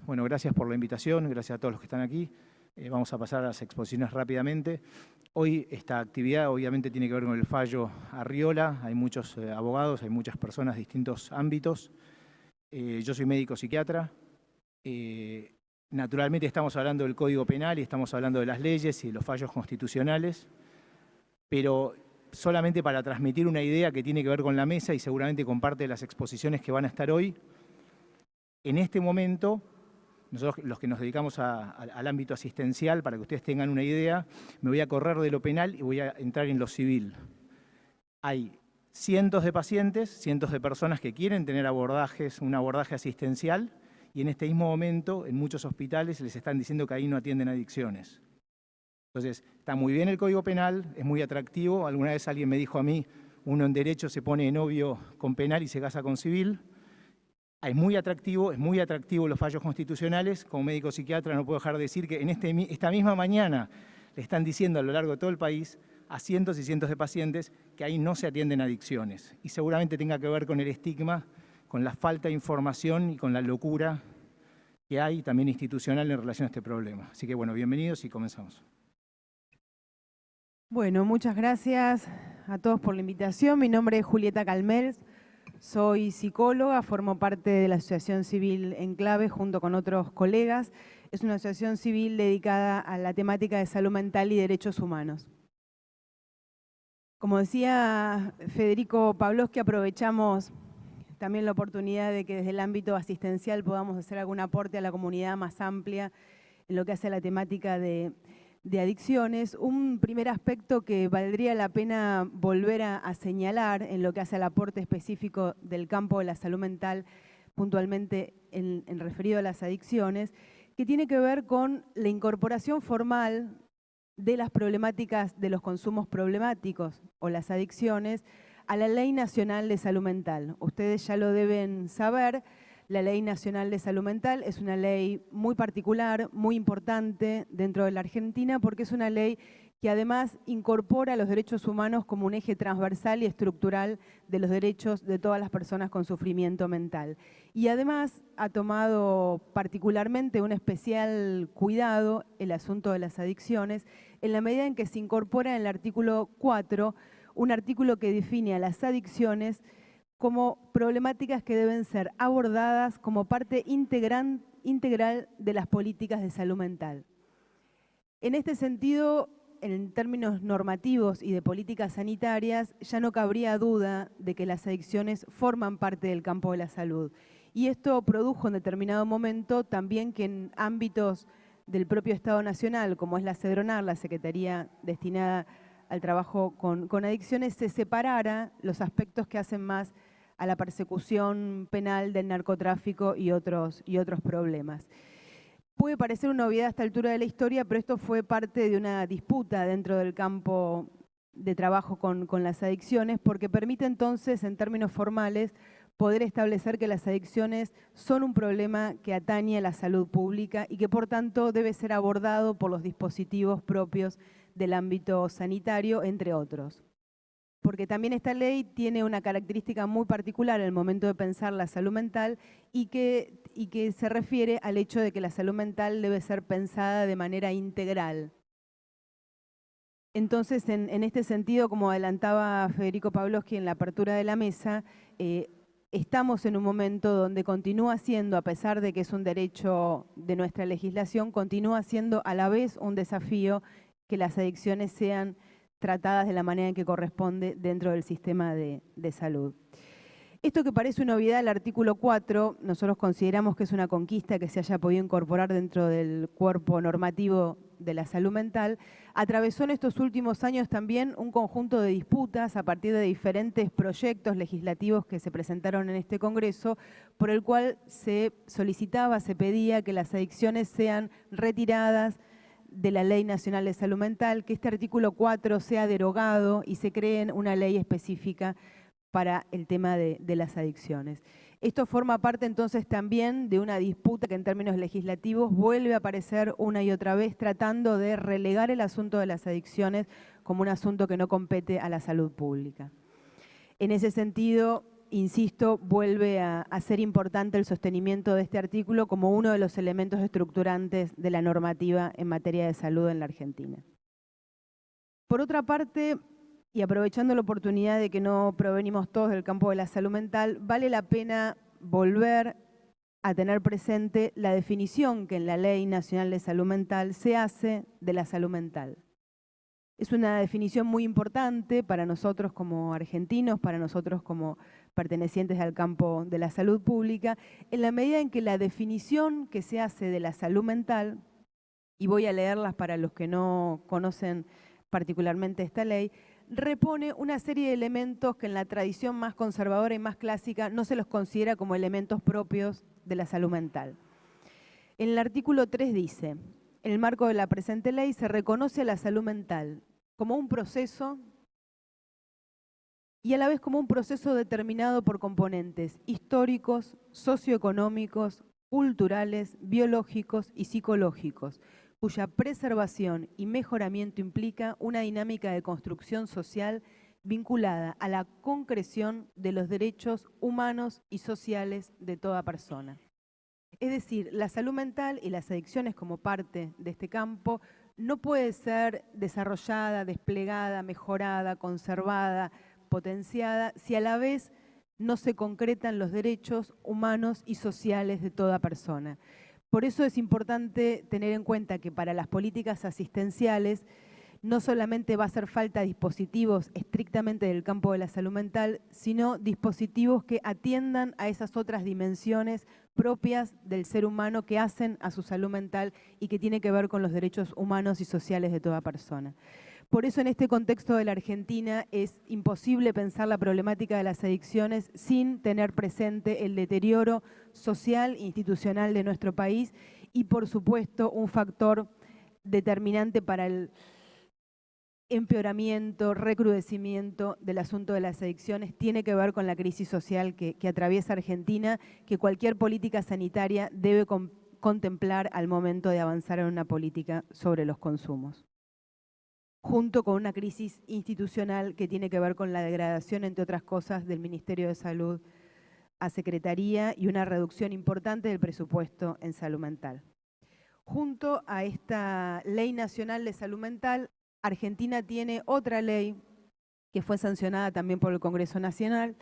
Bueno, gracias por la invitación, gracias a todos los que están aquí. Vamos a pasar a las exposiciones rápidamente. Hoy esta actividad obviamente tiene que ver con el fallo Arriola. Hay muchos abogados, hay muchas personas de distintos ámbitos. Yo soy médico psiquiatra. Naturalmente estamos hablando del Código Penal y estamos hablando de las leyes y de los fallos constitucionales, pero solamente para transmitir una idea que tiene que ver con la mesa y seguramente con parte de las exposiciones que van a estar hoy. En este momento, nosotros los que nos dedicamos al ámbito asistencial, para que ustedes tengan una idea, me voy a correr de lo penal y voy a entrar en lo civil. Hay cientos de pacientes, cientos de personas que quieren tener un abordaje asistencial, y en este mismo momento, en muchos hospitales, les están diciendo que ahí no atienden adicciones. Entonces, está muy bien el Código Penal, es muy atractivo. Alguna vez alguien me dijo a mí, uno en derecho se pone de novio con penal y se casa con civil. Es muy atractivo los fallos constitucionales. Como médico psiquiatra no puedo dejar de decir que en esta misma mañana le están diciendo a lo largo de todo el país a cientos y cientos de pacientes que ahí no se atienden adicciones. Y seguramente tenga que ver con el estigma, con la falta de información y con la locura que hay también institucional en relación a este problema. Así que bueno, bienvenidos y comenzamos. Bueno, muchas gracias a todos por la invitación. Mi nombre es Julieta Calmels, soy psicóloga, formo parte de la Asociación Civil Enclave junto con otros colegas. Es una asociación civil dedicada a la temática de salud mental y derechos humanos. Como decía Federico Pavlovsky, aprovechamos también la oportunidad de que desde el ámbito asistencial podamos hacer algún aporte a la comunidad más amplia en lo que hace a la temática de adicciones. Un primer aspecto que valdría la pena volver a señalar en lo que hace al aporte específico del campo de la salud mental, puntualmente en referido a las adicciones, que tiene que ver con la incorporación formal de las problemáticas de los consumos problemáticos o las adicciones a la Ley Nacional de Salud Mental. Ustedes ya lo deben saber, la Ley Nacional de Salud Mental es una ley muy particular, muy importante dentro de la Argentina, porque es una ley que además incorpora los derechos humanos como un eje transversal y estructural de los derechos de todas las personas con sufrimiento mental. Y además ha tomado particularmente un especial cuidado el asunto de las adicciones, en la medida en que se incorpora en el artículo 4, un artículo que define a las adicciones como problemáticas que deben ser abordadas como parte integral de las políticas de salud mental. En este sentido, en términos normativos y de políticas sanitarias, ya no cabría duda de que las adicciones forman parte del campo de la salud. Y esto produjo en determinado momento también que en ámbitos del propio Estado Nacional, como es la CEDRONAR, la Secretaría destinada al trabajo con adicciones, se separara los aspectos que hacen más a la persecución penal del narcotráfico y otros problemas. Puede parecer una obviedad a esta altura de la historia, pero esto fue parte de una disputa dentro del campo de trabajo con las adicciones, porque permite entonces, en términos formales, poder establecer que las adicciones son un problema que atañe a la salud pública y que por tanto debe ser abordado por los dispositivos propios del ámbito sanitario, entre otros. Porque también esta ley tiene una característica muy particular en el momento de pensar la salud mental y que se refiere al hecho de que la salud mental debe ser pensada de manera integral. Entonces, en este sentido, como adelantaba Federico Pavlovsky en la apertura de la mesa, estamos en un momento donde continúa siendo, a pesar de que es un derecho de nuestra legislación, continúa siendo a la vez un desafío que las adicciones sean tratadas de la manera en que corresponde dentro del sistema de salud. Esto que parece una obviedad, el artículo 4, nosotros consideramos que es una conquista que se haya podido incorporar dentro del cuerpo normativo de la salud mental, atravesó en estos últimos años también un conjunto de disputas a partir de diferentes proyectos legislativos que se presentaron en este Congreso, por el cual se solicitaba, se pedía que las adicciones sean retiradas de la Ley Nacional de Salud Mental, que este artículo 4 sea derogado y se cree una ley específica para el tema de las adicciones. Esto forma parte entonces también de una disputa que en términos legislativos vuelve a aparecer una y otra vez tratando de relegar el asunto de las adicciones como un asunto que no compete a la salud pública. En ese sentido, insisto, vuelve a ser importante el sostenimiento de este artículo como uno de los elementos estructurantes de la normativa en materia de salud en la Argentina. Por otra parte, y aprovechando la oportunidad de que no provenimos todos del campo de la salud mental, vale la pena volver a tener presente la definición que en la Ley Nacional de Salud Mental se hace de la salud mental. Es una definición muy importante para nosotros como argentinos, para nosotros como pertenecientes al campo de la salud pública, en la medida en que la definición que se hace de la salud mental, y voy a leerlas para los que no conocen particularmente esta ley, repone una serie de elementos que en la tradición más conservadora y más clásica no se los considera como elementos propios de la salud mental. En el artículo 3 dice: en el marco de la presente ley se reconoce a la salud mental como un proceso y a la vez como un proceso determinado por componentes históricos, socioeconómicos, culturales, biológicos y psicológicos, cuya preservación y mejoramiento implica una dinámica de construcción social vinculada a la concreción de los derechos humanos y sociales de toda persona. Es decir, la salud mental y las adicciones como parte de este campo no puede ser desarrollada, desplegada, mejorada, conservada, potenciada, si a la vez no se concretan los derechos humanos y sociales de toda persona. Por eso es importante tener en cuenta que para las políticas asistenciales no solamente va a hacer falta dispositivos estrictamente del campo de la salud mental, sino dispositivos que atiendan a esas otras dimensiones propias del ser humano que hacen a su salud mental y que tiene que ver con los derechos humanos y sociales de toda persona. Por eso en este contexto de la Argentina es imposible pensar la problemática de las adicciones sin tener presente el deterioro social e institucional de nuestro país y, por supuesto, un factor determinante para el empeoramiento, recrudecimiento del asunto de las adicciones tiene que ver con la crisis social que atraviesa Argentina, que cualquier política sanitaria debe contemplar al momento de avanzar en una política sobre los consumos, junto con una crisis institucional que tiene que ver con la degradación, entre otras cosas, del Ministerio de Salud a Secretaría y una reducción importante del presupuesto en salud mental. Junto a esta Ley Nacional de Salud Mental, Argentina tiene otra ley que fue sancionada también por el Congreso Nacional,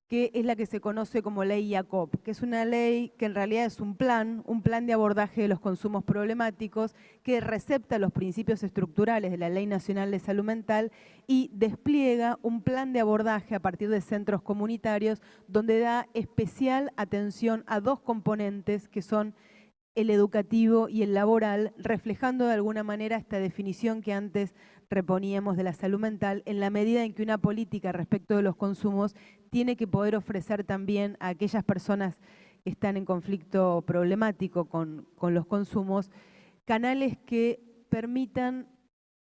que es la que se conoce como Ley IACOP, que es una ley que en realidad es un plan de abordaje de los consumos problemáticos que recepta los principios estructurales de la Ley Nacional de Salud Mental y despliega un plan de abordaje a partir de centros comunitarios donde da especial atención a dos componentes que son el educativo y el laboral, reflejando de alguna manera esta definición que antes reponíamos de la salud mental, en la medida en que una política respecto de los consumos tiene que poder ofrecer también a aquellas personas que están en conflicto problemático con los consumos, canales que permitan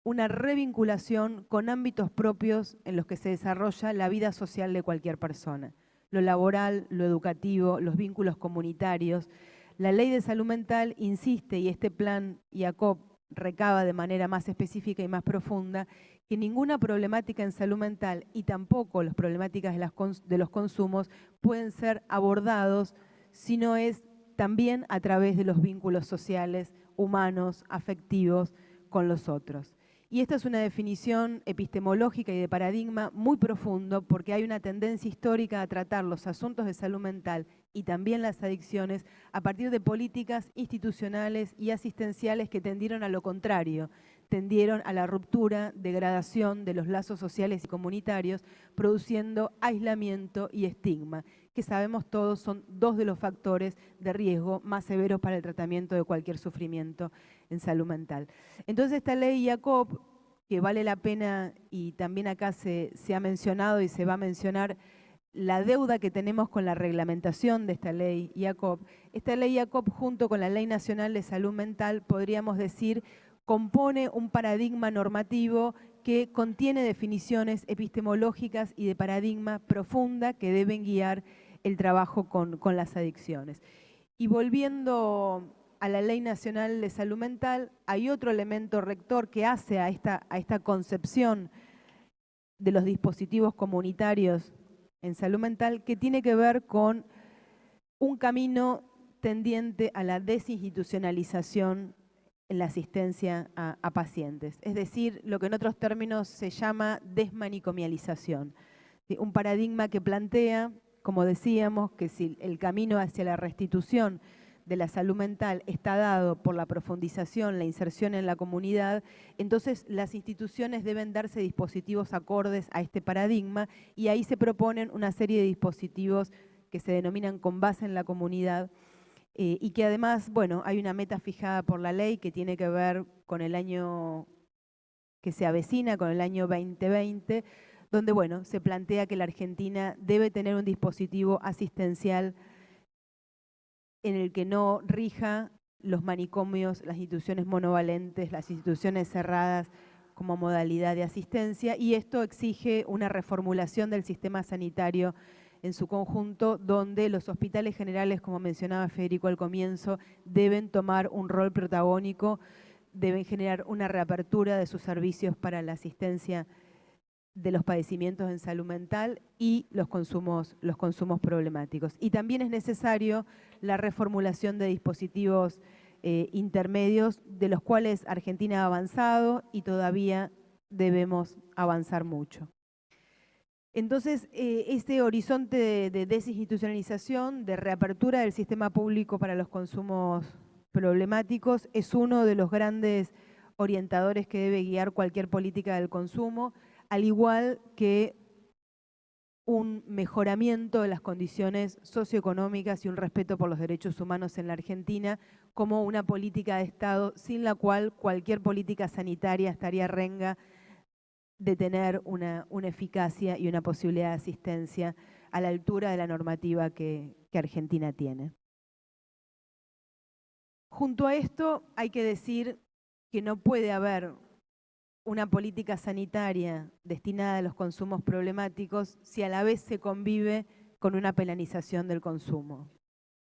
una revinculación con ámbitos propios en los que se desarrolla la vida social de cualquier persona. Lo laboral, lo educativo, los vínculos comunitarios. La Ley de Salud Mental insiste, y este plan IACOP recaba de manera más específica y más profunda, que ninguna problemática en salud mental y tampoco las problemáticas de los consumos pueden ser abordados si no es también a través de los vínculos sociales, humanos, afectivos con los otros. Y esta es una definición epistemológica y de paradigma muy profundo porque hay una tendencia histórica a tratar los asuntos de salud mental y también las adicciones a partir de políticas institucionales y asistenciales que tendieron a lo contrario, tendieron a la ruptura, degradación de los lazos sociales y comunitarios, produciendo aislamiento y estigma, que sabemos todos son dos de los factores de riesgo más severos para el tratamiento de cualquier sufrimiento en salud mental. Entonces esta ley IACOP, que vale la pena, y también acá se ha mencionado y se va a mencionar la deuda que tenemos con la reglamentación de esta ley IACOP. Esta ley IACOP junto con la Ley Nacional de Salud Mental, podríamos decir, compone un paradigma normativo que contiene definiciones epistemológicas y de paradigma profunda que deben guiar el trabajo con las adicciones. Y volviendo a la Ley Nacional de Salud Mental, hay otro elemento rector que hace a esta concepción de los dispositivos comunitarios en salud mental que tiene que ver con un camino tendiente a la desinstitucionalización en la asistencia a pacientes. Es decir, lo que en otros términos se llama desmanicomialización. Un paradigma que plantea, como decíamos, que si el camino hacia la restitución de la salud mental está dado por la profundización, la inserción en la comunidad, entonces las instituciones deben darse dispositivos acordes a este paradigma y ahí se proponen una serie de dispositivos que se denominan con base en la comunidad y que además, bueno, hay una meta fijada por la ley que tiene que ver con el año que se avecina, con el año 2020, donde, bueno, se plantea que la Argentina debe tener un dispositivo asistencial en el que no rija los manicomios, las instituciones monovalentes, las instituciones cerradas como modalidad de asistencia, y esto exige una reformulación del sistema sanitario en su conjunto, donde los hospitales generales, como mencionaba Federico al comienzo, deben tomar un rol protagónico, deben generar una reapertura de sus servicios para la asistencia de los padecimientos en salud mental y los consumos problemáticos. Y también es necesario la reformulación de dispositivos intermedios, de los cuales Argentina ha avanzado y todavía debemos avanzar mucho. Entonces, este horizonte de desinstitucionalización, de reapertura del sistema público para los consumos problemáticos, es uno de los grandes orientadores que debe guiar cualquier política del consumo, al igual que un mejoramiento de las condiciones socioeconómicas y un respeto por los derechos humanos en la Argentina como una política de Estado sin la cual cualquier política sanitaria estaría renga de tener una eficacia y una posibilidad de asistencia a la altura de la normativa que Argentina tiene. Junto a esto hay que decir que no puede haber una política sanitaria destinada a los consumos problemáticos si a la vez se convive con una penalización del consumo,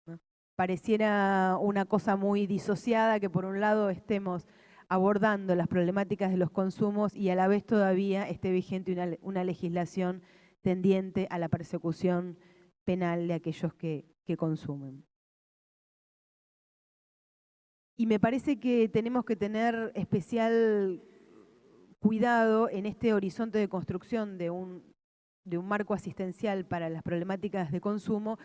¿no? Pareciera una cosa muy disociada que por un lado estemos abordando las problemáticas de los consumos y a la vez todavía esté vigente una legislación tendiente a la persecución penal de aquellos que consumen. Y me parece que tenemos que tener especial cuidado en este horizonte de construcción de un marco asistencial para las problemáticas de consumo,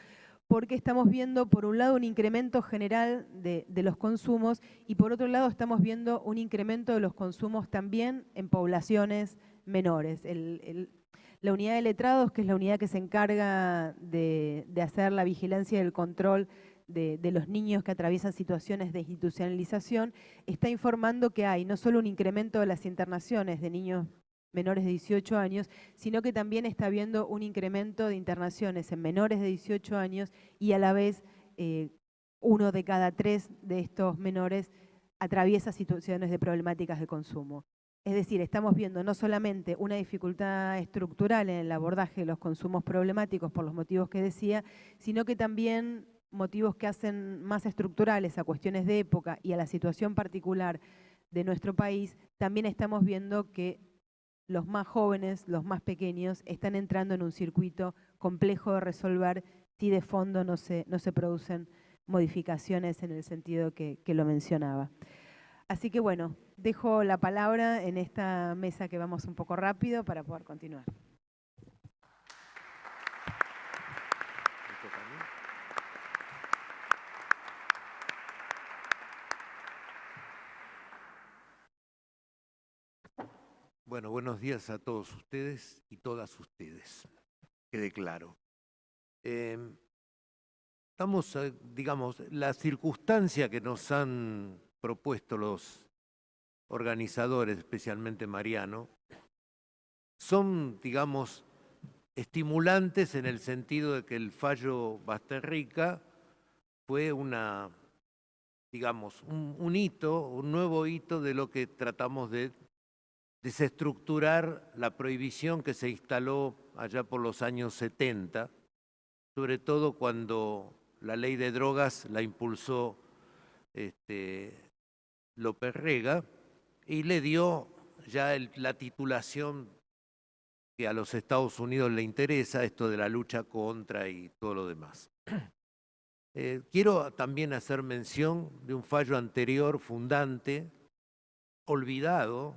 porque estamos viendo, por un lado, un incremento general de los consumos y por otro lado estamos viendo un incremento de los consumos también en poblaciones menores. La unidad de letrados, que es la unidad que se encarga de hacer la vigilancia y el control de los niños que atraviesan situaciones de institucionalización, está informando que hay no solo un incremento de las internaciones de niños menores de 18 años, sino que también está habiendo un incremento de internaciones en menores de 18 años y a la vez 1 de cada 3 de estos menores atraviesa situaciones de problemáticas de consumo. Es decir, estamos viendo no solamente una dificultad estructural en el abordaje de los consumos problemáticos por los motivos que decía, sino que también motivos que hacen más estructurales a cuestiones de época y a la situación particular de nuestro país, también estamos viendo que los más jóvenes, los más pequeños, están entrando en un circuito complejo de resolver si de fondo no se producen modificaciones en el sentido que lo mencionaba. Así que bueno, dejo la palabra en esta mesa que vamos un poco rápido para poder continuar. Bueno, buenos días a todos ustedes y todas ustedes. Quede claro. Estamos, digamos, la circunstancia que nos han propuesto los organizadores, especialmente Mariano, son, digamos, estimulantes en el sentido de que el fallo Basterrica fue digamos, un hito, un nuevo hito de lo que tratamos de desestructurar la prohibición que se instaló allá por los años 70, sobre todo cuando la ley de drogas la impulsó López Rega y le dio ya la titulación que a los Estados Unidos le interesa, esto de la lucha contra y todo lo demás. Quiero también hacer mención de un fallo anterior fundante, olvidado,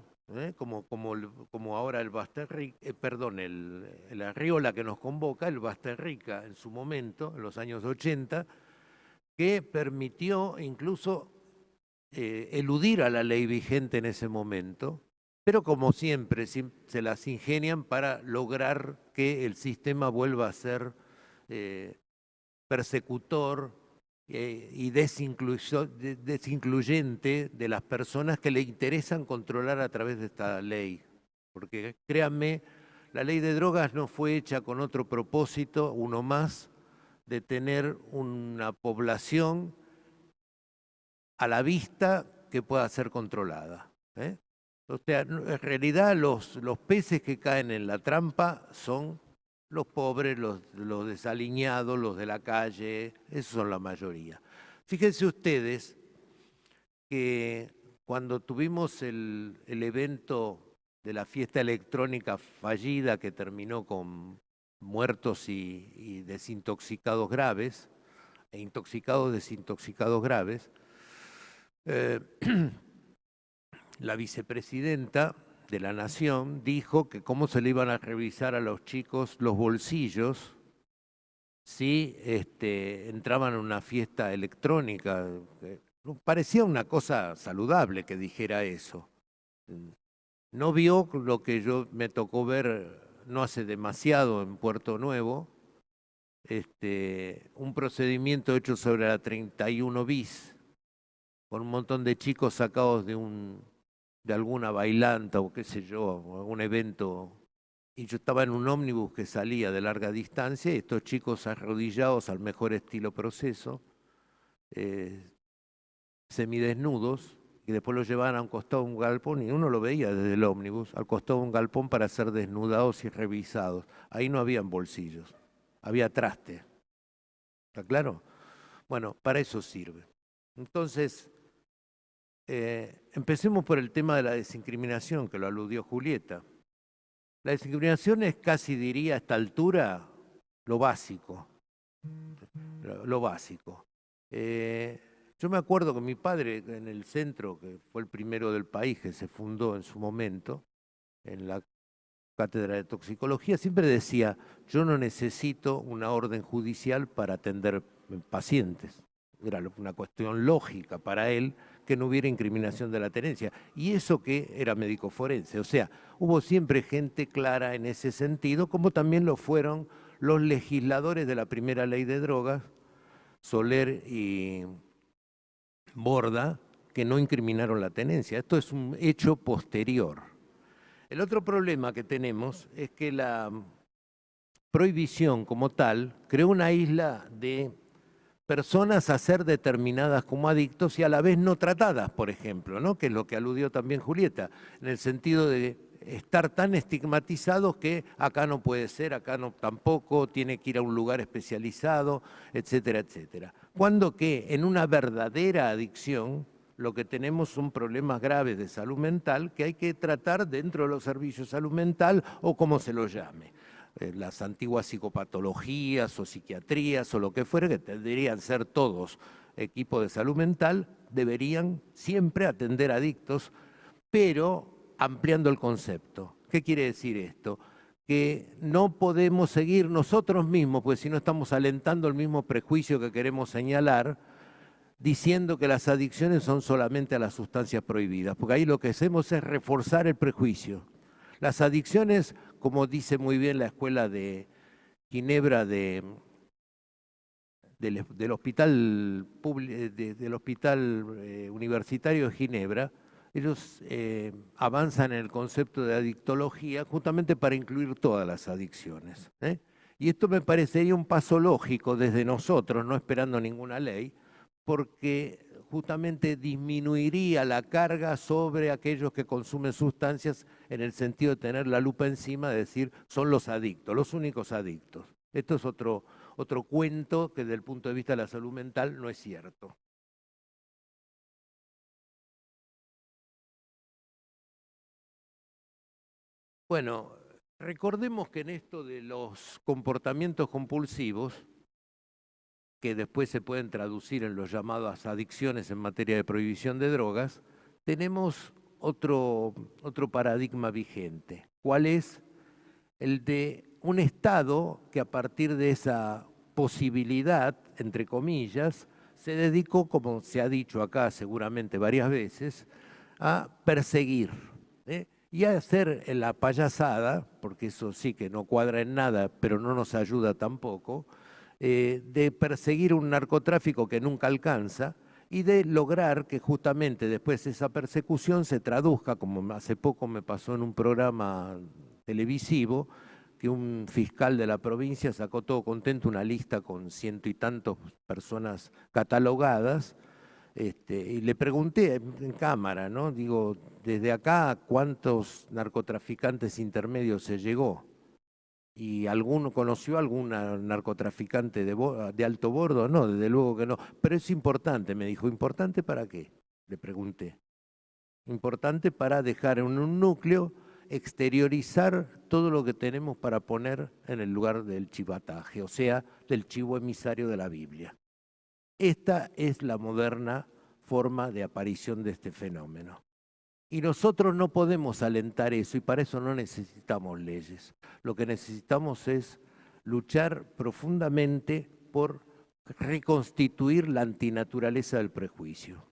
como ahora el Basterrica, perdón, el Arriola que nos convoca, el Basterrica en su momento, en los años 80, que permitió incluso eludir a la ley vigente en ese momento, pero como siempre se las ingenian para lograr que el sistema vuelva a ser persecutor y desincluyente de las personas que le interesan controlar a través de esta ley. Porque créanme, la ley de drogas no fue hecha con otro propósito, uno más, de tener una población a la vista que pueda ser controlada. O sea, en realidad los peces que caen en la trampa son los pobres, los desaliñados, los de la calle, esos son la mayoría. Fíjense ustedes que cuando tuvimos el evento de la fiesta electrónica fallida que terminó con muertos y desintoxicados graves, e intoxicados, desintoxicados graves, la vicepresidenta de la Nación dijo que cómo se le iban a revisar a los chicos los bolsillos si entraban en una fiesta electrónica. Parecía una cosa saludable que dijera eso. No vio lo que yo me tocó ver no hace demasiado en Puerto Nuevo, un procedimiento hecho sobre la 31 bis, con un montón de chicos sacados de alguna bailanta o qué sé yo, o algún evento, y yo estaba en un ómnibus que salía de larga distancia, y estos chicos arrodillados al mejor estilo Proceso, semidesnudos, y después los llevaban a un costado de un galpón, y uno lo veía desde el ómnibus, al costado de un galpón para ser desnudados y revisados. Ahí no habían bolsillos, había traste. ¿Está claro? Bueno, para eso sirve. Entonces, empecemos por el tema de la desincriminación, que lo aludió Julieta. La desincriminación es casi, diría, a esta altura, lo básico. Lo básico. Yo me acuerdo que mi padre en el centro, que fue el primero del país que se fundó en su momento, en la cátedra de toxicología, siempre decía, yo no necesito una orden judicial para atender pacientes. Era una cuestión lógica para él que no hubiera incriminación de la tenencia. Y eso que era médico forense. O sea, hubo siempre gente clara en ese sentido, como también lo fueron los legisladores de la primera ley de drogas, Soler y Borda, que no incriminaron la tenencia. Esto es un hecho posterior. El otro problema que tenemos es que la prohibición como tal creó una isla de personas a ser determinadas como adictos y a la vez no tratadas, por ejemplo, ¿no? Que es lo que aludió también Julieta, en el sentido de estar tan estigmatizados que acá no puede ser, acá no tampoco, tiene que ir a un lugar especializado, etcétera, etcétera. Cuando que en una verdadera adicción lo que tenemos son problemas graves de salud mental que hay que tratar dentro de los servicios de salud mental o como se lo llame. Las antiguas psicopatologías o psiquiatrías o lo que fuera, que deberían ser todos equipos de salud mental, deberían siempre atender adictos, pero ampliando el concepto. ¿Qué quiere decir esto? Que no podemos seguir nosotros mismos, pues si no estamos alentando el mismo prejuicio que queremos señalar, diciendo que las adicciones son solamente a las sustancias prohibidas, porque ahí lo que hacemos es reforzar el prejuicio. Las adicciones, como dice muy bien la escuela de Ginebra del hospital universitario de Ginebra, ellos avanzan en el concepto de adictología justamente para incluir todas las adicciones. Y esto me parecería un paso lógico desde nosotros, no esperando ninguna ley, porque justamente disminuiría la carga sobre aquellos que consumen sustancias en el sentido de tener la lupa encima, de decir, son los adictos, los únicos adictos. Esto es otro cuento que desde el punto de vista de la salud mental no es cierto. Bueno, recordemos que en esto de los comportamientos compulsivos, que después se pueden traducir en los llamadas adicciones en materia de prohibición de drogas, tenemos otro paradigma vigente. ¿Cuál es? El de un Estado que a partir de esa posibilidad, entre comillas, se dedicó, como se ha dicho acá seguramente varias veces, a perseguir, y a hacer la payasada, porque eso sí que no cuadra en nada, pero no nos ayuda tampoco, de perseguir un narcotráfico que nunca alcanza y de lograr que justamente después esa persecución se traduzca, como hace poco me pasó en un programa televisivo, que un fiscal de la provincia sacó todo contento una lista con 100 y tantos personas catalogadas, y le pregunté en cámara, ¿no? Digo, desde acá, ¿cuántos narcotraficantes intermedios se llegó? ¿Y alguno conoció a algún narcotraficante de alto bordo? No, desde luego que no. Pero es importante, me dijo. ¿Importante para qué? Le pregunté. Importante para dejar en un núcleo, exteriorizar todo lo que tenemos para poner en el lugar del chivataje, o sea, del chivo emisario de la Biblia. Esta es la moderna forma de aparición de este fenómeno. Y nosotros no podemos alentar eso, y para eso no necesitamos leyes. Lo que necesitamos es luchar profundamente por reconstituir la antinaturaleza del prejuicio.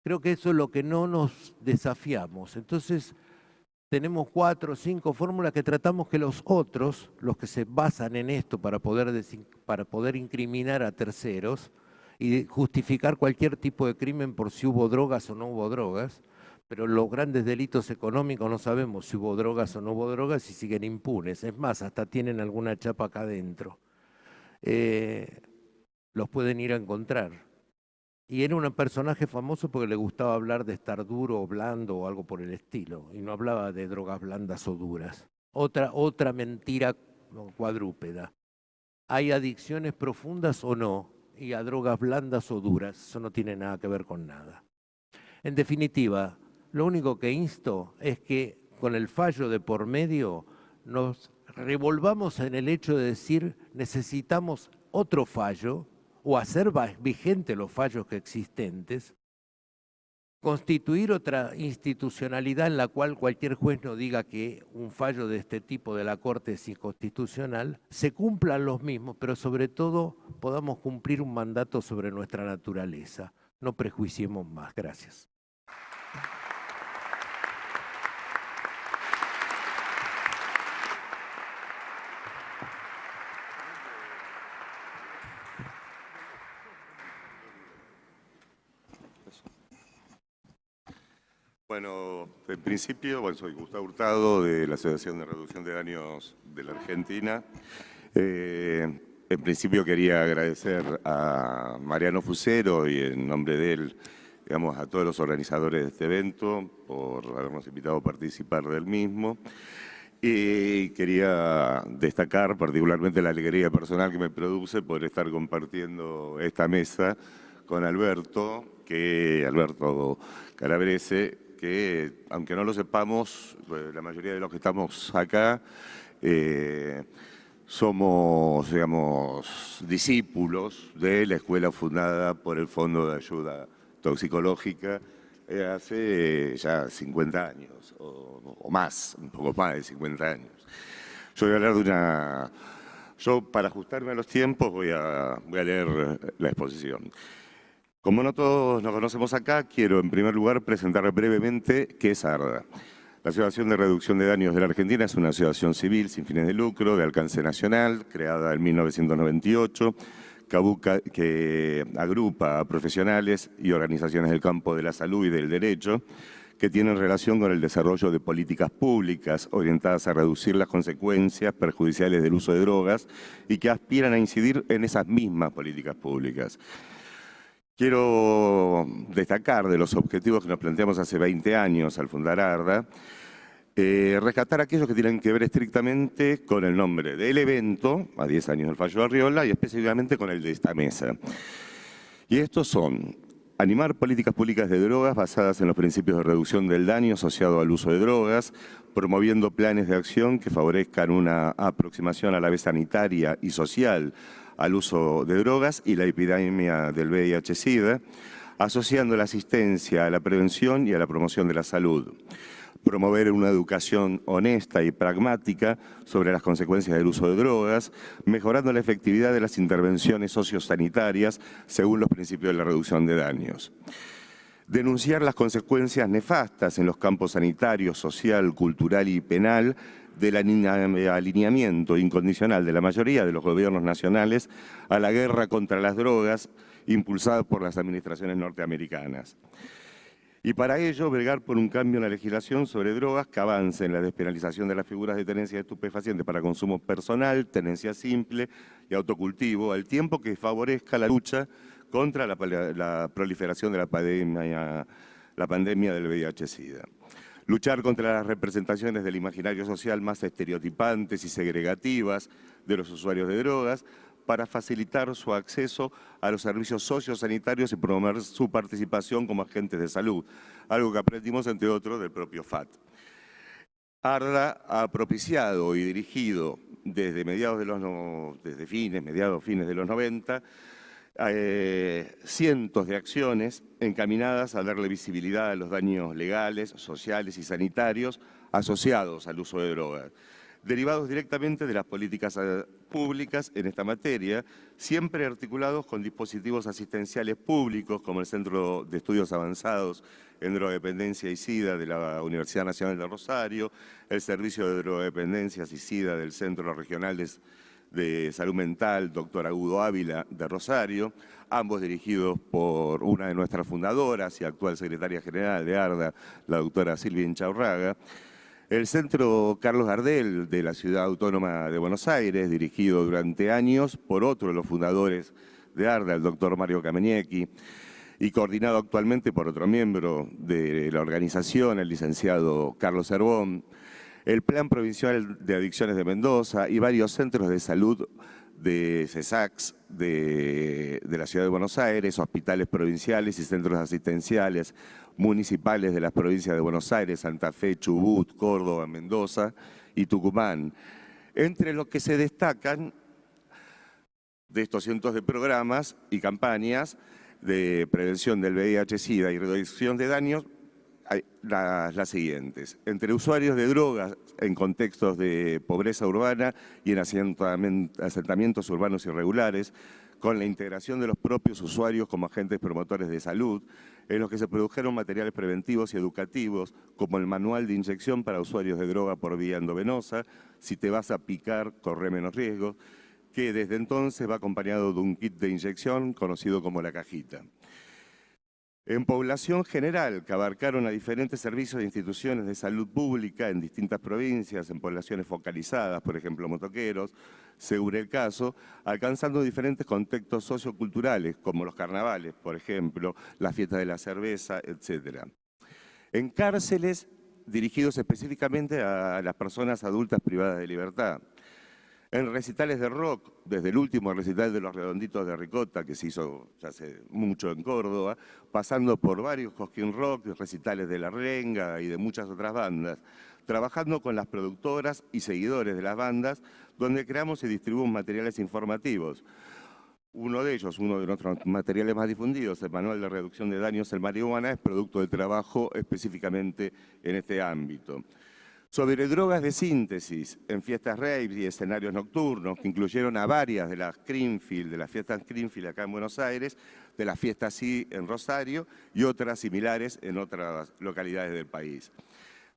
Creo que eso es lo que no nos desafiamos. Entonces, tenemos 4 o 5 fórmulas que tratamos que los otros, los que se basan en esto para poder incriminar a terceros y justificar cualquier tipo de crimen por si hubo drogas o no hubo drogas, pero los grandes delitos económicos no sabemos si hubo drogas o no hubo drogas y siguen impunes. Es más, hasta tienen alguna chapa acá adentro. Los pueden ir a encontrar. Y era un personaje famoso porque le gustaba hablar de estar duro o blando o algo por el estilo, y no hablaba de drogas blandas o duras. Otra mentira cuadrúpeda. ¿Hay adicciones profundas o no? Y a drogas blandas o duras, eso no tiene nada que ver con nada. En definitiva, lo único que insto es que con el fallo de por medio nos revolvamos en el hecho de decir necesitamos otro fallo, o hacer vigentes los fallos que existentes, constituir otra institucionalidad en la cual cualquier juez no diga que un fallo de este tipo de la Corte es inconstitucional, se cumplan los mismos, pero sobre todo podamos cumplir un mandato sobre nuestra naturaleza. No prejuiciemos más. Gracias. Bueno, en principio, soy Gustavo Hurtado de la Asociación de Reducción de Daños de la Argentina. En principio quería agradecer a Mariano Fusero y en nombre de él, digamos, a todos los organizadores de este evento por habernos invitado a participar del mismo. Y quería destacar particularmente la alegría personal que me produce poder estar compartiendo esta mesa con Alberto Calabrese, que aunque no lo sepamos, la mayoría de los que estamos acá somos, digamos, discípulos de la escuela fundada por el Fondo de Ayuda Toxicológica hace ya 50 años o más, un poco más de 50 años. Yo voy a hablar de una... Yo, para ajustarme a los tiempos, voy a leer la exposición. Como no todos nos conocemos acá, quiero en primer lugar presentar brevemente qué es ARDA. La Asociación de Reducción de Daños de la Argentina es una asociación civil sin fines de lucro, de alcance nacional, creada en 1998, que agrupa a profesionales y organizaciones del campo de la salud y del derecho que tienen relación con el desarrollo de políticas públicas orientadas a reducir las consecuencias perjudiciales del uso de drogas y que aspiran a incidir en esas mismas políticas públicas. Quiero destacar de los objetivos que nos planteamos hace 20 años al fundar ARDA, rescatar aquellos que tienen que ver estrictamente con el nombre del evento, a 10 años del fallo de Arriola, y específicamente con el de esta mesa. Y estos son animar políticas públicas de drogas basadas en los principios de reducción del daño asociado al uso de drogas, promoviendo planes de acción que favorezcan una aproximación a la vez sanitaria y social al uso de drogas y la epidemia del VIH-Sida, asociando la asistencia a la prevención y a la promoción de la salud. Promover una educación honesta y pragmática sobre las consecuencias del uso de drogas, mejorando la efectividad de las intervenciones sociosanitarias según los principios de la reducción de daños. Denunciar las consecuencias nefastas en los campos sanitario, social, cultural y penal del alineamiento incondicional de la mayoría de los gobiernos nacionales a la guerra contra las drogas impulsada por las administraciones norteamericanas. Y para ello, bregar por un cambio en la legislación sobre drogas que avance en la despenalización de las figuras de tenencia de estupefacientes para consumo personal, tenencia simple y autocultivo, al tiempo que favorezca la lucha contra la proliferación de la pandemia del VIH-Sida. Luchar contra las representaciones del imaginario social más estereotipantes y segregativas de los usuarios de drogas, para facilitar su acceso a los servicios sociosanitarios y promover su participación como agentes de salud, algo que aprendimos, entre otros, del propio FAT. ARDA ha propiciado y dirigido desde fines de los 90, cientos de acciones encaminadas a darle visibilidad a los daños legales, sociales y sanitarios asociados al uso de drogas, derivados directamente de las políticas públicas en esta materia, siempre articulados con dispositivos asistenciales públicos como el Centro de Estudios Avanzados en Drogodependencia y SIDA de la Universidad Nacional de Rosario, el Servicio de Drogodependencias y SIDA del Centro Regional de Salud Mental, Dr. Agudo Ávila de Rosario, ambos dirigidos por una de nuestras fundadoras y actual secretaria general de ARDA, la doctora Silvia Inchaurraga, el Centro Carlos Gardel de la Ciudad Autónoma de Buenos Aires, dirigido durante años por otro de los fundadores de ARDA, el doctor Mario Kamenecki, y coordinado actualmente por otro miembro de la organización, el licenciado Carlos Cervón, el Plan Provincial de Adicciones de Mendoza y varios centros de salud de CESACS de la Ciudad de Buenos Aires, hospitales provinciales y centros asistenciales municipales de las provincias de Buenos Aires, Santa Fe, Chubut, Córdoba, Mendoza y Tucumán. Entre los que se destacan de estos cientos de programas y campañas de prevención del VIH-Sida y reducción de daños, hay las siguientes. Entre usuarios de drogas en contextos de pobreza urbana y en asentamientos urbanos irregulares, con la integración de los propios usuarios como agentes promotores de salud, en los que se produjeron materiales preventivos y educativos, como el manual de inyección para usuarios de droga por vía endovenosa, si te vas a picar, corre menos riesgo, que desde entonces va acompañado de un kit de inyección conocido como la cajita. En población general, que abarcaron a diferentes servicios e instituciones de salud pública en distintas provincias, en poblaciones focalizadas, por ejemplo, motoqueros, según el caso, alcanzando diferentes contextos socioculturales, como los carnavales, por ejemplo, las fiestas de la cerveza, etc. En cárceles, dirigidos específicamente a las personas adultas privadas de libertad. En recitales de rock, desde el último recital de Los Redonditos de Ricota, que se hizo ya hace mucho en Córdoba, pasando por varios Cosquín Rock, recitales de La Renga y de muchas otras bandas, trabajando con las productoras y seguidores de las bandas, donde creamos y distribuimos materiales informativos. Uno de ellos, uno de nuestros materiales más difundidos, el Manual de Reducción de Daños en Marihuana, es producto del trabajo específicamente en este ámbito. Sobre drogas de síntesis en fiestas raves y escenarios nocturnos, que incluyeron a varias de las Creamfield, de las fiestas Creamfield acá en Buenos Aires, de las fiestas sí en Rosario y otras similares en otras localidades del país.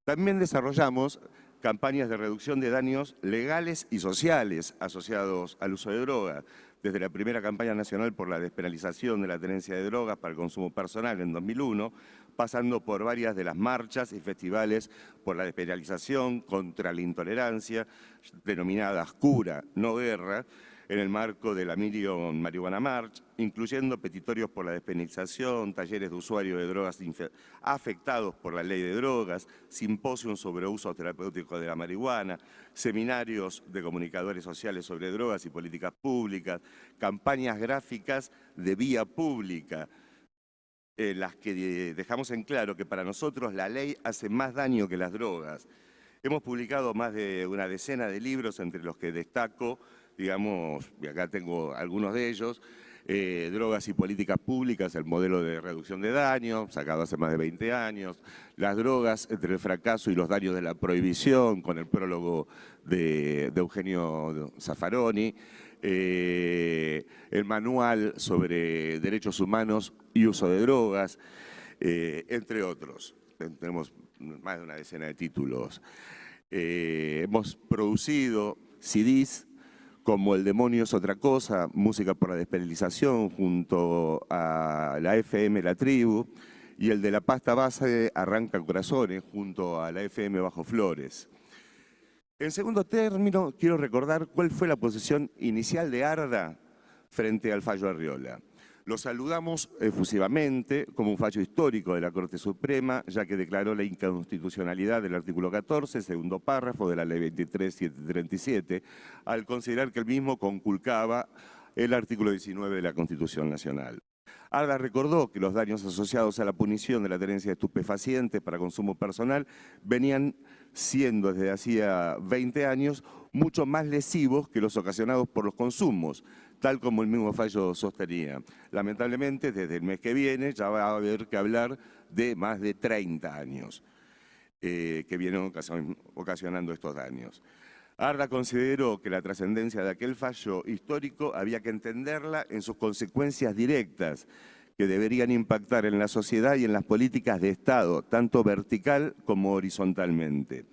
También desarrollamos campañas de reducción de daños legales y sociales asociados al uso de drogas, desde la primera campaña nacional por la despenalización de la tenencia de drogas para el consumo personal en 2001, pasando por varias de las marchas y festivales por la despenalización contra la intolerancia, denominadas Cura, no Guerra, en el marco de la Million Marijuana March, incluyendo petitorios por la despenalización, talleres de usuarios de drogas afectados por la ley de drogas, simposios sobre uso terapéutico de la marihuana, seminarios de comunicadores sociales sobre drogas y políticas públicas, campañas gráficas de vía pública, en las que dejamos en claro que para nosotros la ley hace más daño que las drogas. Hemos publicado más de una decena de libros, entre los que destaco, digamos, y acá tengo algunos de ellos, Drogas y políticas públicas, el modelo de reducción de daño, sacado hace más de 20 años, Las drogas entre el fracaso y los daños de la prohibición, con el prólogo de Eugenio Zaffaroni, el manual sobre derechos humanos y uso de drogas, entre otros. Tenemos más de una decena de títulos. Hemos producido CDs como El demonio es otra cosa, Música por la despenalización, junto a la FM La Tribu, y el de la pasta base Arranca Corazones, junto a la FM Bajo Flores. En segundo término, quiero recordar cuál fue la posición inicial de Arda frente al fallo Arriola. Lo saludamos efusivamente como un fallo histórico de la Corte Suprema, ya que declaró la inconstitucionalidad del artículo 14, segundo párrafo de la Ley 23.737, al considerar que el mismo conculcaba el artículo 19 de la Constitución Nacional. Arda recordó que los daños asociados a la punición de la tenencia de estupefacientes para consumo personal venían siendo desde hacía 20 años mucho más lesivos que los ocasionados por los consumos, tal como el mismo fallo sostenía. Lamentablemente, desde el mes que viene ya va a haber que hablar de más de 30 años que vienen ocasionando estos daños. Arda consideró que la trascendencia de aquel fallo histórico había que entenderla en sus consecuencias directas, que deberían impactar en la sociedad y en las políticas de Estado, tanto vertical como horizontalmente.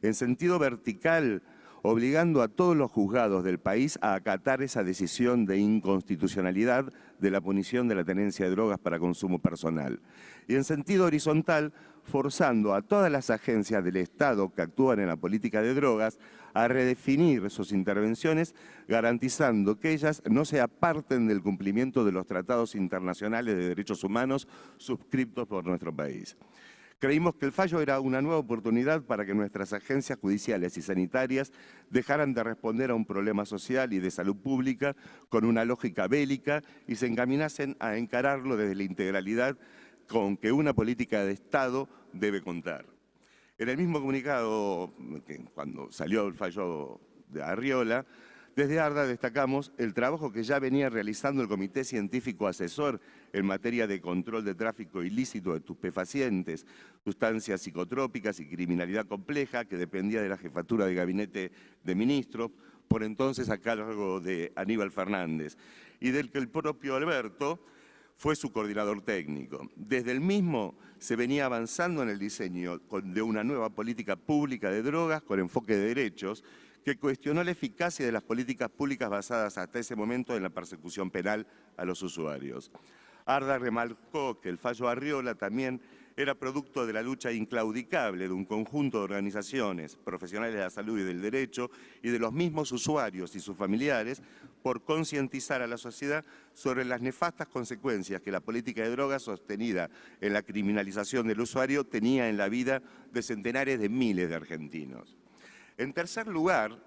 En sentido vertical, obligando a todos los juzgados del país a acatar esa decisión de inconstitucionalidad de la punición de la tenencia de drogas para consumo personal. Y en sentido horizontal, forzando a todas las agencias del Estado que actúan en la política de drogas a redefinir sus intervenciones, garantizando que ellas no se aparten del cumplimiento de los tratados internacionales de derechos humanos suscritos por nuestro país. Creímos que el fallo era una nueva oportunidad para que nuestras agencias judiciales y sanitarias dejaran de responder a un problema social y de salud pública con una lógica bélica y se encaminasen a encararlo desde la integralidad con que una política de Estado debe contar. En el mismo comunicado, cuando salió el fallo de Arriola, desde Arda destacamos el trabajo que ya venía realizando el Comité Científico Asesor en materia de control de tráfico ilícito de estupefacientes, sustancias psicotrópicas y criminalidad compleja, que dependía de la Jefatura de Gabinete de Ministros, por entonces a cargo de Aníbal Fernández, y del que el propio Alberto fue su coordinador técnico. Desde el mismo se venía avanzando en el diseño de una nueva política pública de drogas con enfoque de derechos, que cuestionó la eficacia de las políticas públicas basadas hasta ese momento en la persecución penal a los usuarios. Arda remarcó que el fallo Arriola también era producto de la lucha inclaudicable de un conjunto de organizaciones, profesionales de la salud y del derecho, y de los mismos usuarios y sus familiares, por concientizar a la sociedad sobre las nefastas consecuencias que la política de drogas sostenida en la criminalización del usuario tenía en la vida de centenares de miles de argentinos. En tercer lugar,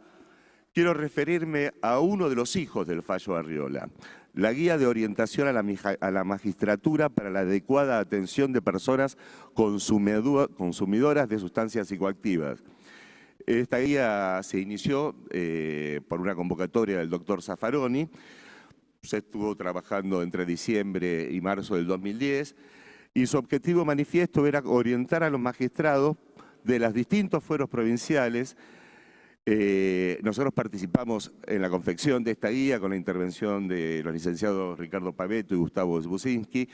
quiero referirme a uno de los hijos del fallo Arriola, la Guía de Orientación a la Magistratura para la Adecuada Atención de Personas Consumidoras de Sustancias Psicoactivas. Esta guía se inició por una convocatoria del doctor Zaffaroni, se estuvo trabajando entre diciembre y marzo del 2010, y su objetivo manifiesto era orientar a los magistrados de los distintos fueros provinciales. Nosotros participamos en la confección de esta guía con la intervención de los licenciados Ricardo Pavetto y Gustavo Zbusinski,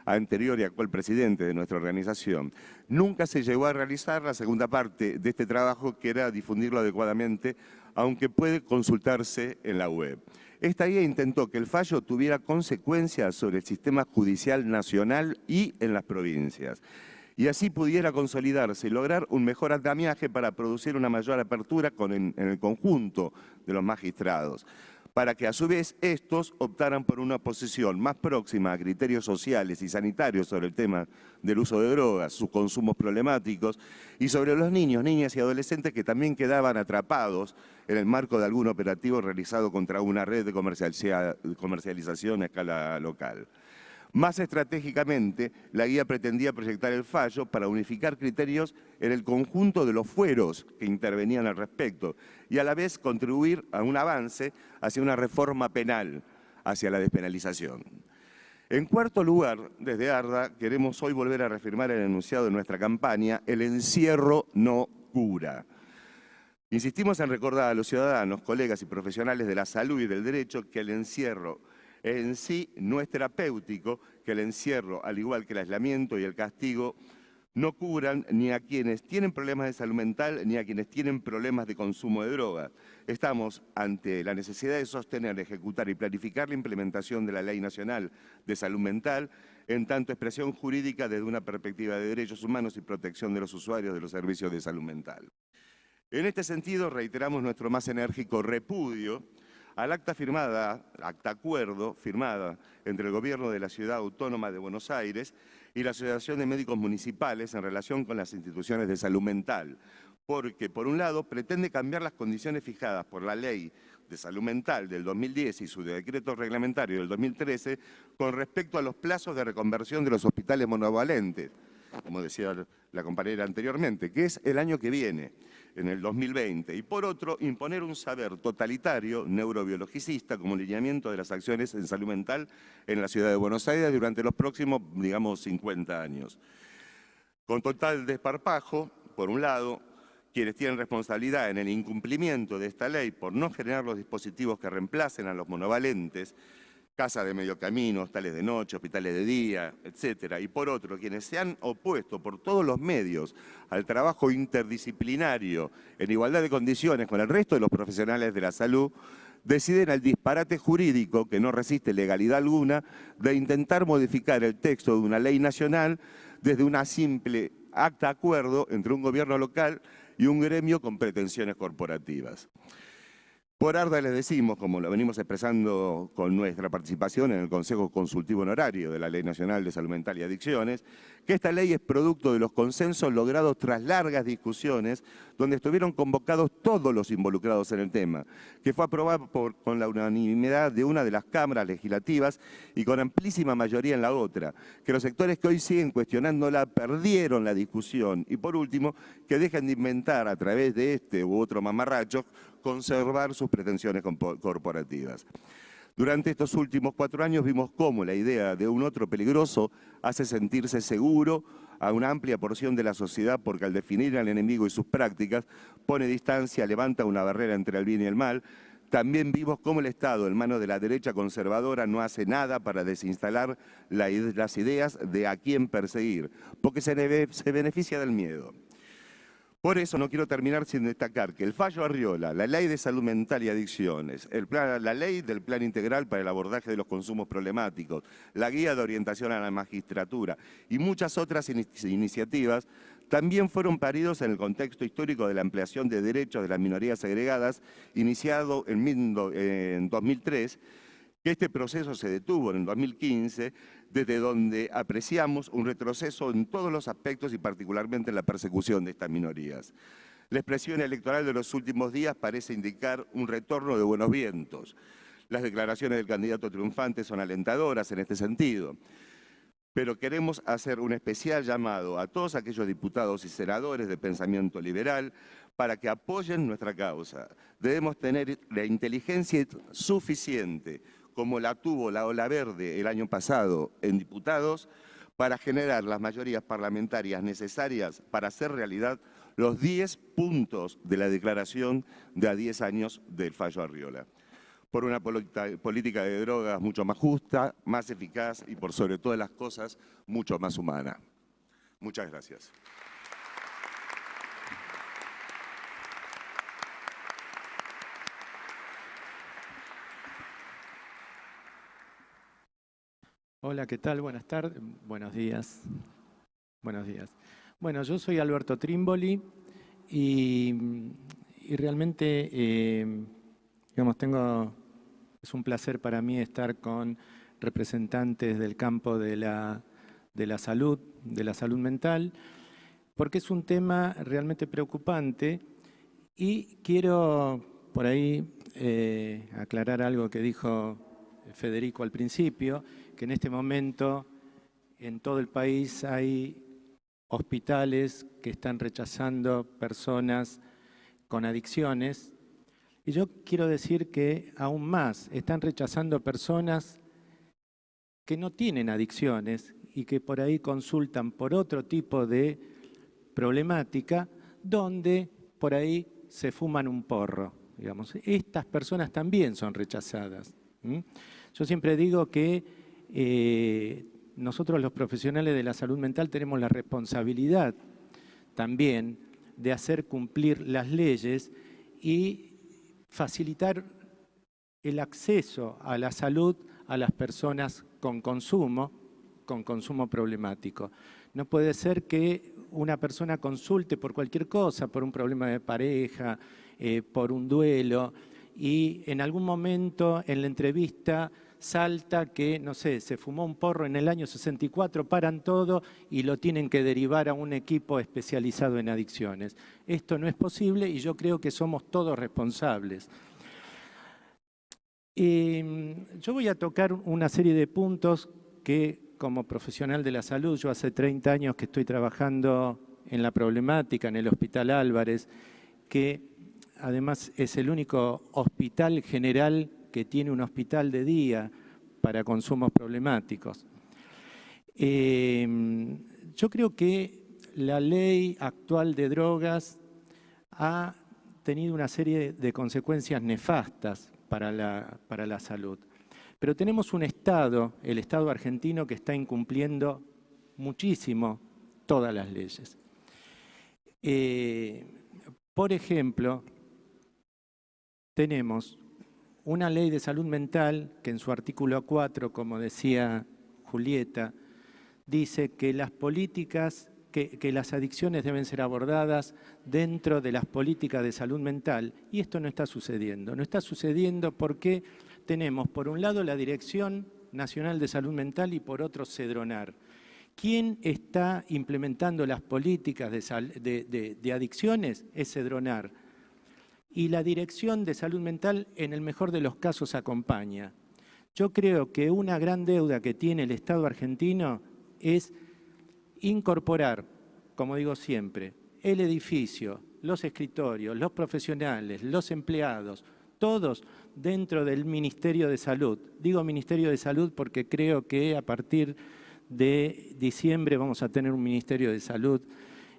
anterior y actual presidente de nuestra organización. Nunca se llegó a realizar la segunda parte de este trabajo, que era difundirlo adecuadamente, aunque puede consultarse en la web. Esta guía intentó que el fallo tuviera consecuencias sobre el sistema judicial nacional y en las provincias, y así pudiera consolidarse y lograr un mejor andamiaje para producir una mayor apertura en el conjunto de los magistrados, para que a su vez estos optaran por una posición más próxima a criterios sociales y sanitarios sobre el tema del uso de drogas, sus consumos problemáticos, y sobre los niños, niñas y adolescentes que también quedaban atrapados en el marco de algún operativo realizado contra una red de comercialización a escala local. Más estratégicamente, la guía pretendía proyectar el fallo para unificar criterios en el conjunto de los fueros que intervenían al respecto y a la vez contribuir a un avance hacia una reforma penal, hacia la despenalización. En cuarto lugar, desde ARDA, queremos hoy volver a reafirmar el enunciado de nuestra campaña: el encierro no cura. Insistimos en recordar a los ciudadanos, colegas y profesionales de la salud y del derecho que el encierro en sí no es terapéutico, que el encierro, al igual que el aislamiento y el castigo, no curan ni a quienes tienen problemas de salud mental ni a quienes tienen problemas de consumo de drogas. Estamos ante la necesidad de sostener, ejecutar y planificar la implementación de la Ley Nacional de Salud Mental, en tanto expresión jurídica desde una perspectiva de derechos humanos y protección de los usuarios de los servicios de salud mental. En este sentido, reiteramos nuestro más enérgico repudio al acta acuerdo firmada entre el Gobierno de la Ciudad Autónoma de Buenos Aires y la Asociación de Médicos Municipales en relación con las instituciones de salud mental, porque, por un lado, pretende cambiar las condiciones fijadas por la Ley de Salud Mental del 2010 y su decreto reglamentario del 2013 con respecto a los plazos de reconversión de los hospitales monovalentes, como decía la compañera anteriormente, que es el año que viene, en el 2020, y por otro, imponer un saber totalitario, neurobiologicista, como lineamiento de las acciones en salud mental en la ciudad de Buenos Aires durante los próximos, digamos, 50 años. Con total desparpajo, por un lado, quienes tienen responsabilidad en el incumplimiento de esta ley por no generar los dispositivos que reemplacen a los monovalentes, casas de medio camino, hostales de noche, hospitales de día, etcétera. Y por otro, quienes se han opuesto por todos los medios al trabajo interdisciplinario en igualdad de condiciones con el resto de los profesionales de la salud, deciden al disparate jurídico, que no resiste legalidad alguna, de intentar modificar el texto de una ley nacional desde una simple acta acuerdo entre un gobierno local y un gremio con pretensiones corporativas. Por ARDA les decimos, como lo venimos expresando con nuestra participación en el Consejo Consultivo Honorario de la Ley Nacional de Salud Mental y Adicciones, que esta ley es producto de los consensos logrados tras largas discusiones donde estuvieron convocados todos los involucrados en el tema, que fue aprobada con la unanimidad de una de las cámaras legislativas y con amplísima mayoría en la otra, que los sectores que hoy siguen cuestionándola perdieron la discusión y, por último, que dejen de inventar a través de este u otro mamarracho conservar sus pretensiones corporativas. Durante estos últimos 4 años vimos cómo la idea de un otro peligroso hace sentirse seguro a una amplia porción de la sociedad porque al definir al enemigo y sus prácticas pone distancia, levanta una barrera entre el bien y el mal. También vimos cómo el Estado, en manos de la derecha conservadora, no hace nada para desinstalar las ideas de a quién perseguir, porque se beneficia del miedo. Por eso no quiero terminar sin destacar que el fallo Arriola, la Ley de Salud Mental y Adicciones, la Ley del Plan Integral para el Abordaje de los Consumos Problemáticos, la Guía de Orientación a la Magistratura y muchas otras iniciativas también fueron paridos en el contexto histórico de la ampliación de derechos de las minorías segregadas, iniciado en 2003, que este proceso se detuvo en el 2015, desde donde apreciamos un retroceso en todos los aspectos y particularmente en la persecución de estas minorías. La expresión electoral de los últimos días parece indicar un retorno de buenos vientos. Las declaraciones del candidato triunfante son alentadoras en este sentido. Pero queremos hacer un especial llamado a todos aquellos diputados y senadores de pensamiento liberal para que apoyen nuestra causa. Debemos tener la inteligencia suficiente, como la tuvo la Ola Verde el año pasado en diputados, para generar las mayorías parlamentarias necesarias para hacer realidad los 10 puntos de la declaración de a 10 años del fallo Arriola. Por una política de drogas mucho más justa, más eficaz y por sobre todas las cosas, mucho más humana. Muchas gracias. Hola, ¿qué tal? Buenas tardes, buenos días. Buenos días. Bueno, yo soy Alberto Trimboli y realmente, digamos, es un placer para mí estar con representantes del campo de la salud mental, porque es un tema realmente preocupante y quiero por ahí aclarar algo que dijo Federico al principio, que en este momento en todo el país hay hospitales que están rechazando personas con adicciones. Y yo quiero decir que aún más, están rechazando personas que no tienen adicciones y que por ahí consultan por otro tipo de problemática, donde por ahí se fuman un porro, digamos. Estas personas también son rechazadas. Yo siempre digo que nosotros los profesionales de la salud mental tenemos la responsabilidad también de hacer cumplir las leyes y facilitar el acceso a la salud a las personas con consumo problemático. No puede ser que una persona consulte por cualquier cosa, por un problema de pareja, por un duelo, y en algún momento en la entrevista salta que, no sé, se fumó un porro en el año 64, paran todo y lo tienen que derivar a un equipo especializado en adicciones. Esto no es posible y yo creo que somos todos responsables. Yo voy a tocar una serie de puntos que, como profesional de la salud, yo hace 30 años que estoy trabajando en la problemática en el Hospital Álvarez, que además es el único hospital general que tiene un hospital de día para consumos problemáticos. Yo creo que la ley actual de drogas ha tenido una serie de consecuencias nefastas para la salud. Pero tenemos un Estado, el Estado argentino, que está incumpliendo muchísimo todas las leyes. Por ejemplo, tenemos una ley de salud mental que en su artículo 4, como decía Julieta, dice que las políticas, que las adicciones deben ser abordadas dentro de las políticas de salud mental, y esto no está sucediendo. No está sucediendo porque tenemos, por un lado, la Dirección Nacional de Salud Mental y por otro, Cedronar. ¿Quién está implementando las políticas de adicciones? Es Cedronar. Y la Dirección de Salud Mental, en el mejor de los casos, acompaña. Yo creo que una gran deuda que tiene el Estado argentino es incorporar, como digo siempre, el edificio, los escritorios, los profesionales, los empleados, todos dentro del Ministerio de Salud. Digo Ministerio de Salud porque creo que a partir de diciembre vamos a tener un Ministerio de Salud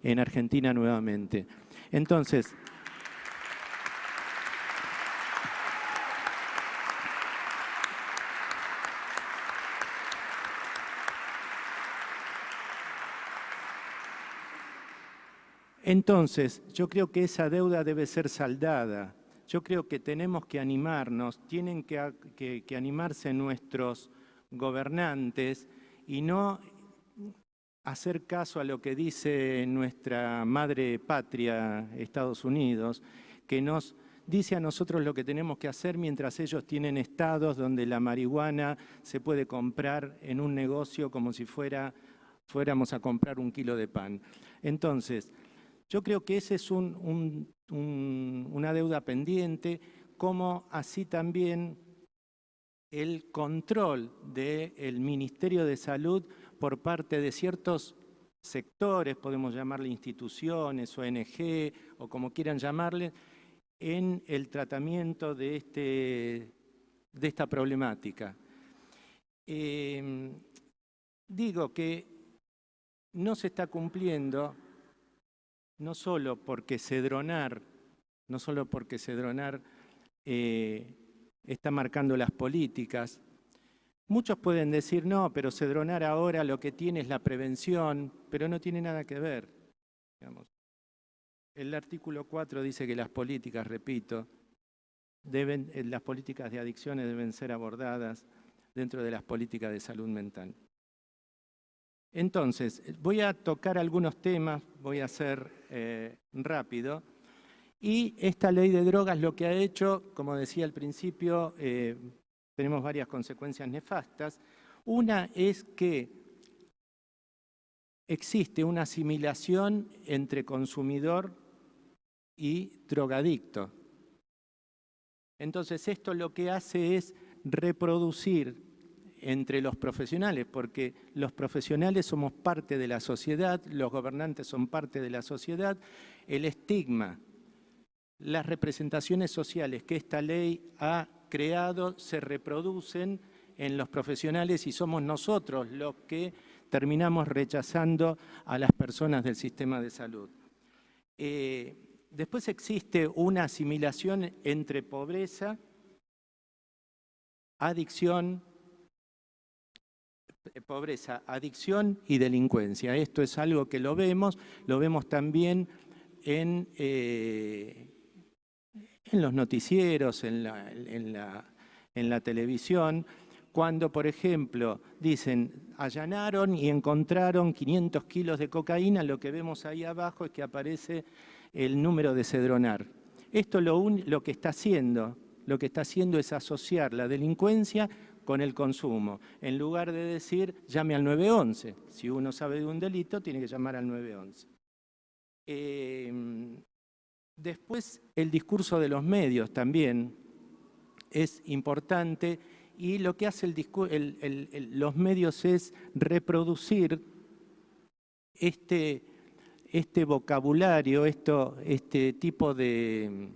en Argentina nuevamente. Entonces, yo creo que esa deuda debe ser saldada. Yo creo que tenemos que animarnos, tienen que animarse nuestros gobernantes y no hacer caso a lo que dice nuestra madre patria, Estados Unidos, que nos dice a nosotros lo que tenemos que hacer mientras ellos tienen estados donde la marihuana se puede comprar en un negocio como si fuéramos a comprar un kilo de pan. Entonces, yo creo que esa es una deuda pendiente, como así también el control del Ministerio de Salud por parte de ciertos sectores, podemos llamarle instituciones, ONG o como quieran llamarle, en el tratamiento de esta problemática. Digo que no se está cumpliendo no solo porque Cedronar está marcando las políticas. Muchos pueden decir, no, pero Cedronar ahora lo que tiene es la prevención, pero no tiene nada que ver. Digamos. El artículo 4 dice que las políticas, repito, las políticas de adicciones deben ser abordadas dentro de las políticas de salud mental. Entonces, voy a tocar algunos temas, voy a ser rápido. Y esta ley de drogas lo que ha hecho, como decía al principio, tenemos varias consecuencias nefastas. Una es que existe una asimilación entre consumidor y drogadicto. Entonces, esto lo que hace es reproducir entre los profesionales, porque los profesionales somos parte de la sociedad, los gobernantes son parte de la sociedad, el estigma, las representaciones sociales que esta ley ha creado se reproducen en los profesionales y somos nosotros los que terminamos rechazando a las personas del sistema de salud. Después existe una asimilación entre pobreza, adicción y delincuencia. Esto es algo que lo vemos también en los noticieros, en la televisión, cuando, por ejemplo, dicen, allanaron y encontraron 500 kilos de cocaína, lo que vemos ahí abajo es que aparece el número de Cedronar. Esto lo que está haciendo es asociar la delincuencia con el consumo, en lugar de decir, llame al 911. Si uno sabe de un delito, tiene que llamar al 911. Después, el discurso de los medios también es importante y lo que hace los medios es reproducir este vocabulario, este tipo de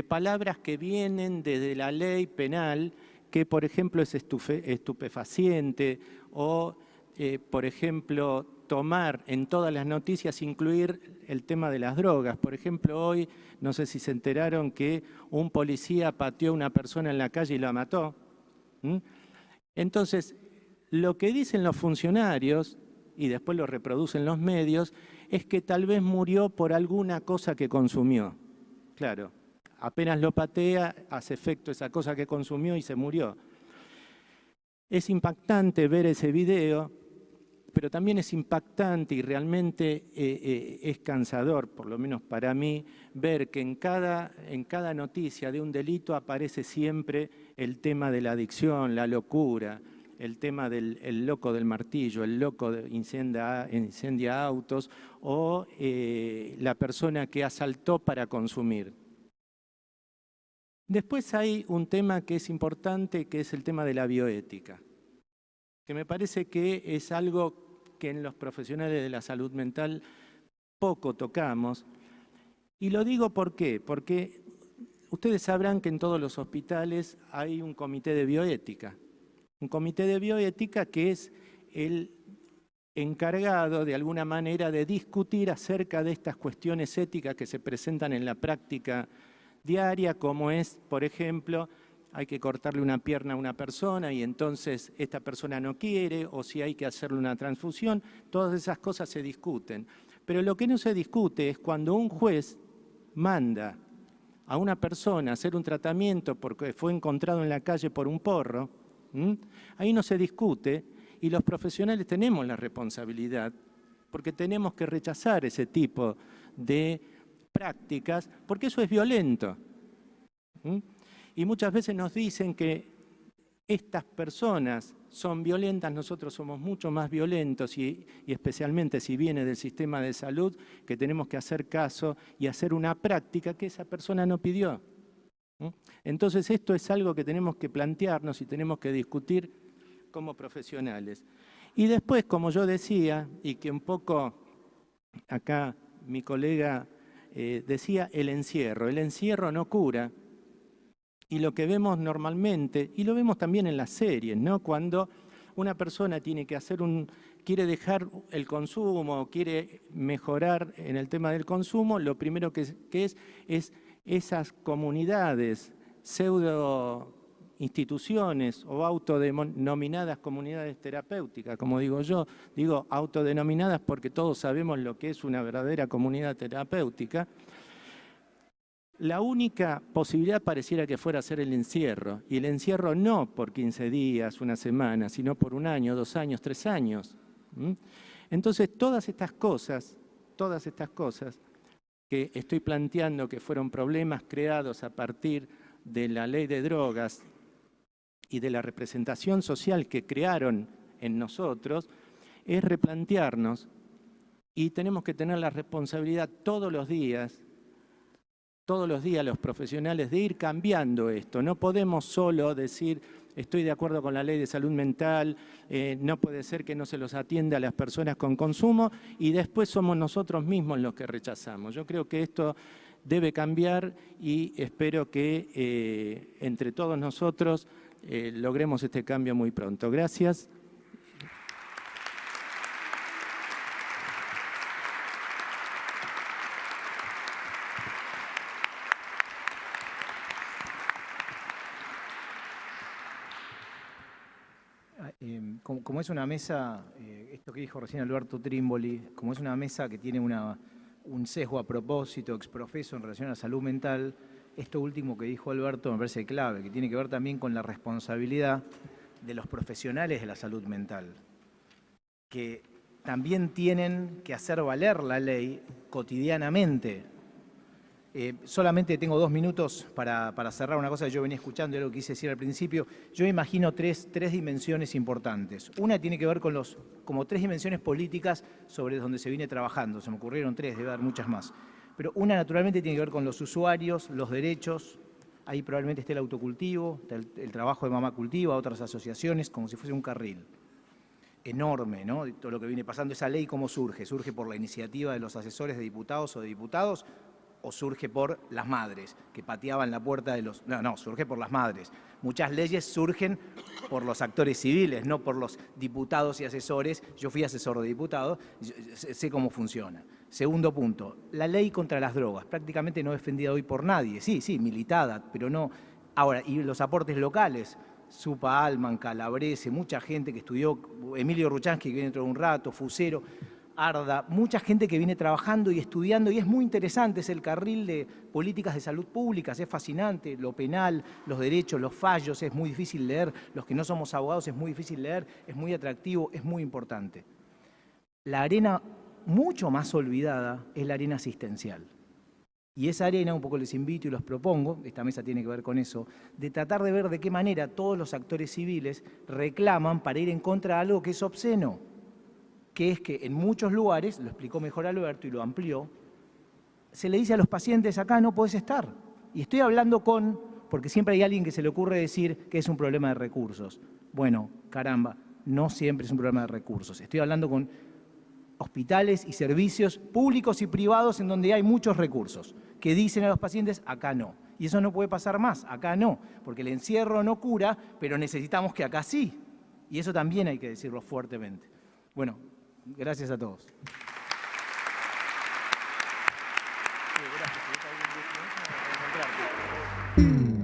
palabras que vienen desde la ley penal, que por ejemplo es estupefaciente o, por ejemplo, tomar en todas las noticias, incluir el tema de las drogas. Por ejemplo, hoy, no sé si se enteraron que un policía pateó a una persona en la calle y la mató. Entonces, lo que dicen los funcionarios, y después lo reproducen los medios, es que tal vez murió por alguna cosa que consumió. Claro, apenas lo patea, hace efecto esa cosa que consumió y se murió. Es impactante ver ese video, pero también es impactante y realmente es cansador, por lo menos para mí, ver que en cada noticia de un delito aparece siempre el tema de la adicción, la locura, el tema del loco del martillo, el loco incendia autos o la persona que asaltó para consumir. Después hay un tema que es importante, que es el tema de la bioética, que me parece que es algo que en los profesionales de la salud mental poco tocamos. Y lo digo ¿por qué? Porque ustedes sabrán que en todos los hospitales hay un comité de bioética. Un comité de bioética que es el encargado, de alguna manera, de discutir acerca de estas cuestiones éticas que se presentan en la práctica diaria, como es, por ejemplo, hay que cortarle una pierna a una persona y entonces esta persona no quiere, o si hay que hacerle una transfusión, todas esas cosas se discuten. Pero lo que no se discute es cuando un juez manda a una persona a hacer un tratamiento porque fue encontrado en la calle por un porro, ahí no se discute y los profesionales tenemos la responsabilidad porque tenemos que rechazar ese tipo de prácticas porque eso es violento. Y muchas veces nos dicen que estas personas son violentas, nosotros somos mucho más violentos y especialmente si viene del sistema de salud, que tenemos que hacer caso y hacer una práctica que esa persona no pidió. Entonces esto es algo que tenemos que plantearnos y tenemos que discutir como profesionales. Y después, como yo decía, y que un poco acá mi colega decía, el encierro no cura. Y lo que vemos normalmente, y lo vemos también en las series, ¿no? Cuando una persona tiene que quiere dejar el consumo, quiere mejorar en el tema del consumo, lo primero que es esas comunidades, pseudo instituciones o autodenominadas comunidades terapéuticas, como digo yo, digo autodenominadas porque todos sabemos lo que es una verdadera comunidad terapéutica. La única posibilidad pareciera que fuera ser el encierro, y el encierro no por 15 días, una semana, sino por 1 año, 2 años, 3 años. Entonces, todas estas cosas que estoy planteando que fueron problemas creados a partir de la ley de drogas y de la representación social que crearon en nosotros, es replantearnos y tenemos que tener la responsabilidad todos los días todos los días los profesionales de ir cambiando esto. No podemos solo decir, estoy de acuerdo con la ley de salud mental, no puede ser que no se los atienda a las personas con consumo y después somos nosotros mismos los que rechazamos. Yo creo que esto debe cambiar y espero que entre todos nosotros logremos este cambio muy pronto. Gracias. Como es una mesa, esto que dijo recién Alberto Trimboli, como es una mesa que tiene un sesgo a propósito, exprofeso en relación a la salud mental, esto último que dijo Alberto me parece clave, que tiene que ver también con la responsabilidad de los profesionales de la salud mental, que también tienen que hacer valer la ley cotidianamente. Solamente tengo 2 minutos para cerrar una cosa que yo venía escuchando y algo que quise decir al principio. Yo imagino tres dimensiones importantes. Una tiene que ver con como 3 dimensiones políticas sobre donde se viene trabajando. Se me ocurrieron 3, debe haber muchas más. Pero una naturalmente tiene que ver con los usuarios, los derechos. Ahí probablemente esté el autocultivo, el trabajo de Mamá Cultiva, otras asociaciones, como si fuese un carril enorme, ¿no? De todo lo que viene pasando. Esa ley, ¿cómo surge? ¿Surge por la iniciativa de los asesores de diputados o de diputados? ¿O surge por las madres que pateaban la puerta de los...? No, surge por las madres. Muchas leyes surgen por los actores civiles, no por los diputados y asesores. Yo fui asesor de diputados, sé cómo funciona. Segundo punto, la ley contra las drogas, prácticamente no defendida hoy por nadie. Sí, militada, pero no... Ahora, y los aportes locales, Supa Alman, Calabrese, mucha gente que estudió, Emilio Ruchansky, que viene dentro de un rato, Fusero... Arda, mucha gente que viene trabajando y estudiando, y es muy interesante, es el carril de políticas de salud públicas, es fascinante, lo penal, los derechos, los fallos, es muy difícil leer, los que no somos abogados es muy difícil leer, es muy atractivo, es muy importante. La arena mucho más olvidada es la arena asistencial. Y esa arena, un poco les invito y los propongo, esta mesa tiene que ver con eso, de tratar de ver de qué manera todos los actores civiles reclaman para ir en contra de algo que es obsceno, que es que en muchos lugares, lo explicó mejor Alberto y lo amplió, se le dice a los pacientes, acá no podés estar. Y estoy hablando porque siempre hay alguien que se le ocurre decir que es un problema de recursos. Bueno, caramba, no siempre es un problema de recursos. Estoy hablando con hospitales y servicios públicos y privados en donde hay muchos recursos, que dicen a los pacientes, acá no. Y eso no puede pasar más, acá no, porque el encierro no cura, pero necesitamos que acá sí. Y eso también hay que decirlo fuertemente. Bueno, gracias a todos. Gracias.